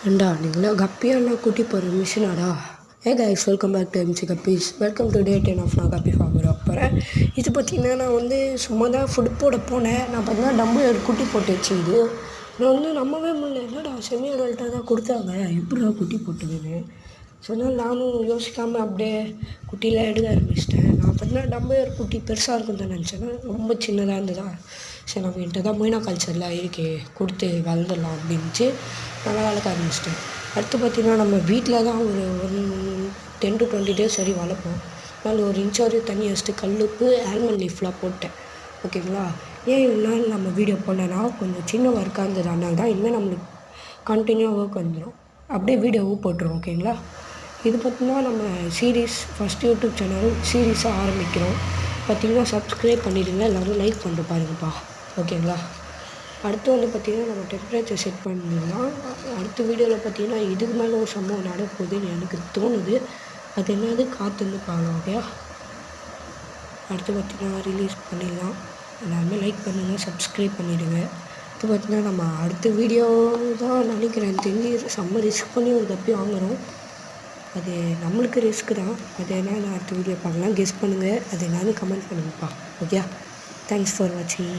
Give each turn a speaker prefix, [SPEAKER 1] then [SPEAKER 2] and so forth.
[SPEAKER 1] ஏன்டா நீங்களா கப்பியெல்லாம் கூட்டி போகிற மிஷினாடா? Hey guys, welcome back to MC guppies. Welcome to day 10 of நான் கப்பி ஃபார்மர் ஆக போகிறேன். இது பார்த்தீங்கன்னா நான் சும்மா தான் ஃபுட் போட போனேன். நான் பார்த்தீங்கன்னா டம்பு ஒரு குட்டி போட்டு வச்சுது. நான் நம்பவே முடியல. என்னடா செமி அடல்ட்டாக தான் கொடுத்தாங்க, எப்படிடா குட்டி போட்டுதுன்னு சொன்னால் நானும் யோசிக்காமல் அப்படியே குட்டிலாம் எடுக்க ஆரம்பிச்சிட்டேன். நான் பார்த்தீங்கன்னா டம்பையர் குட்டி பெருசாக இருக்கும் தான் நினச்சேன்னா ரொம்ப சின்னதாக இருந்ததா. சரி, நம்ம என்கிட்ட தான் மொய்னா கல்ச்சரில் இருக்கே, கொடுத்து வளர்ந்துடலாம் அப்படின்ட்டு நல்லா வளர்க்க ஆரம்பிச்சிட்டேன். அடுத்து பார்த்திங்கன்னா நம்ம வீட்டில் தான் ஒரு 10 to 20 days சரி வளர்ப்போம். அதனால் ஒரு இன்ச்சாரு தண்ணி வச்சுட்டு கல்லுப்பு ஆல்மண்ட் லீஃப்லாம் போட்டேன். ஓகேங்களா? ஏன் இவ்வளோ நாள் நம்ம வீடியோ போடலன்னா கொஞ்சம் சின்ன ஒர்க்காக இருந்தது. அதனால தான் இனிமேல் நம்மளுக்கு கண்டினியூவாக ஒர்க் வந்துடும். அப்படியே வீடியோவும் போட்டுருவோம். ஓகேங்களா? இது பார்த்திங்கன்னா நம்ம சீரீஸ் ஃபஸ்ட் யூடியூப் சேனல் சீரீஸாக ஆரம்பிக்கிறோம். பார்த்திங்கன்னா சப்ஸ்கிரைப் பண்ணிடுங்க, எல்லோரும் லைக் பண்ணிட்டு பாருங்கப்பா. ஓகேங்களா? அடுத்து பார்த்திங்கன்னா நம்ம டெம்பரேச்சர் செட் பண்ணிடலாம். அடுத்த வீடியோவில் பார்த்திங்கன்னா இதுக்கு மேலே ஒரு சம்பவம் நடப்போகுதுன்னு எனக்கு தோணுது. அது என்னது காற்று பார்க்கலாம். ஓகேயா? அடுத்து பார்த்திங்கன்னா ரிலீஸ் பண்ணிடலாம். எல்லாருமே லைக் பண்ணுங்கள், சப்ஸ்கிரைப் பண்ணிவிடுங்க. அடுத்து பார்த்திங்கன்னா நம்ம அடுத்த வீடியோ தான் நினைக்கிறேன். தெரிஞ்சு செம்ம ரிஸ்க் பண்ணி ஒரு கப்பி வாங்குகிறோம். அது நம்மளுக்கு ரிஸ்க்கு தான். அது என்ன அடுத்த வீடியோ பார்க்கலாம். கெஸ் பண்ணுங்கள், அது என்னன்னு கமெண்ட் பண்ணுங்கப்பா. ஓகே, தேங்க்ஸ் ஃபார் வாட்சிங்.